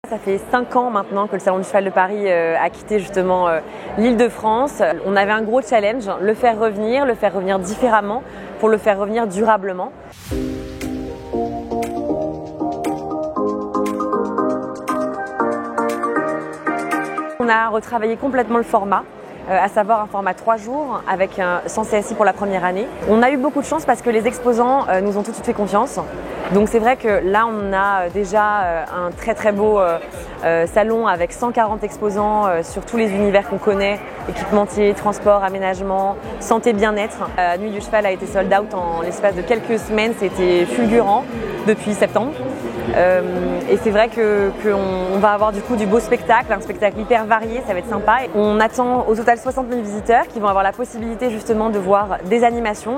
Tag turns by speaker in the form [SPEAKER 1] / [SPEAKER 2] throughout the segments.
[SPEAKER 1] Ça fait 5 ans maintenant que le Salon du Cheval de Paris a quitté justement l'Île-de-France. On avait un gros challenge, le faire revenir différemment pour le faire revenir durablement. On a retravaillé complètement le format, à savoir un format 3 jours avec sans CSI pour la première année. On a eu beaucoup de chance parce que les exposants nous ont tout de suite fait confiance. Donc c'est vrai que là on a déjà un très beau salon avec 140 exposants sur tous les univers qu'on connaît, équipementier, transport, aménagement, santé, bien-être. La Nuit du Cheval a été sold out en l'espace de quelques semaines, c'était fulgurant depuis septembre. Et c'est vrai qu'on va avoir du coup du beau spectacle, un spectacle hyper varié, ça va être sympa. Et on attend au total 60 000 visiteurs qui vont avoir la possibilité justement de voir des animations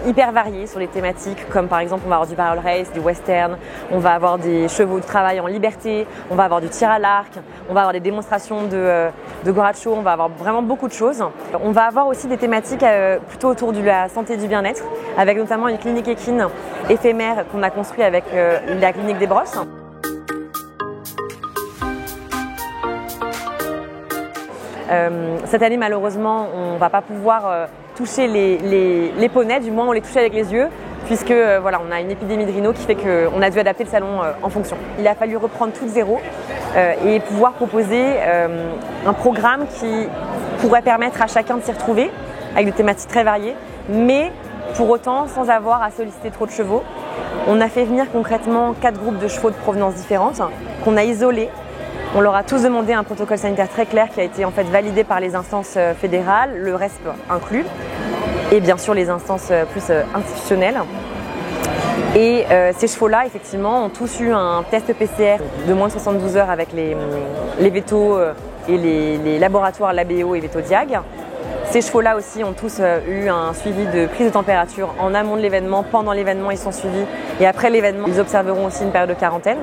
[SPEAKER 1] hyper variées sur les thématiques comme par exemple on va avoir du barrel race, du western, on va avoir des chevaux de travail en liberté, on va avoir du tir à l'arc, on va avoir des démonstrations de Goracho, on va avoir vraiment beaucoup de choses. On va avoir aussi des thématiques plutôt autour de la santé et du bien-être avec notamment une clinique équine éphémère qu'on a construite avec la clinique des Brosses. Cette année malheureusement on ne va pas pouvoir toucher les poneys, du moins on les touche avec les yeux puisque voilà, on a une épidémie de rhino qui fait qu'on a dû adapter le salon en fonction. Il a fallu reprendre tout de zéro et pouvoir proposer un programme qui pourrait permettre à chacun de s'y retrouver avec des thématiques très variées, mais pour autant sans avoir à solliciter trop de chevaux. On a fait venir concrètement 4 groupes de chevaux de provenance différentes qu'on a isolés. On leur a tous demandé un protocole sanitaire très clair qui a été en fait validé par les instances fédérales, le RESP inclus, et bien sûr les instances plus institutionnelles. Et ces chevaux-là, effectivement, ont tous eu un test PCR de moins de 72 heures avec les vétos et les laboratoires Labéo et Vétodiag. Ces chevaux-là aussi ont tous eu un suivi de prise de température en amont de l'événement, pendant l'événement ils sont suivis et après l'événement ils observeront aussi une période de quarantaine.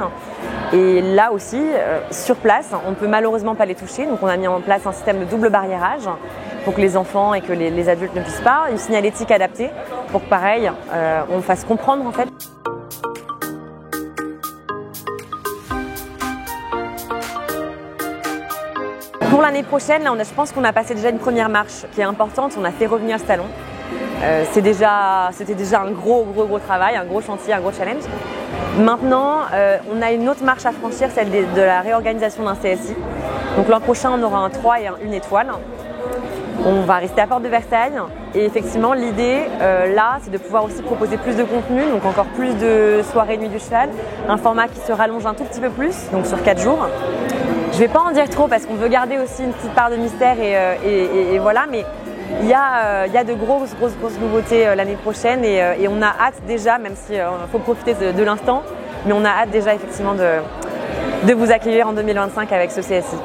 [SPEAKER 1] Et là aussi, sur place, on ne peut malheureusement pas les toucher, donc on a mis en place un système de double barriérage pour que les enfants et que les adultes ne puissent pas, une signalétique adaptée pour que pareil, on fasse comprendre en fait. Pour l'année prochaine, là, je pense qu'on a passé déjà une première marche qui est importante, on a fait revenir le salon. C'était déjà un gros travail, un gros chantier, un gros challenge. Maintenant, on a une autre marche à franchir, celle de la réorganisation d'un CSI. Donc l'an prochain, on aura un 3 et une étoile. On va rester à Porte de Versailles et effectivement l'idée là c'est de pouvoir aussi proposer plus de contenu, donc encore plus de soirées Nuit du Cheval, un format qui se rallonge un tout petit peu plus, donc sur 4 jours. Je ne vais pas en dire trop parce qu'on veut garder aussi une petite part de mystère et voilà, mais il y a de grosses nouveautés l'année prochaine et on a hâte déjà, même si faut profiter de l'instant, mais on a hâte déjà effectivement de vous accueillir en 2025 avec ce CSI.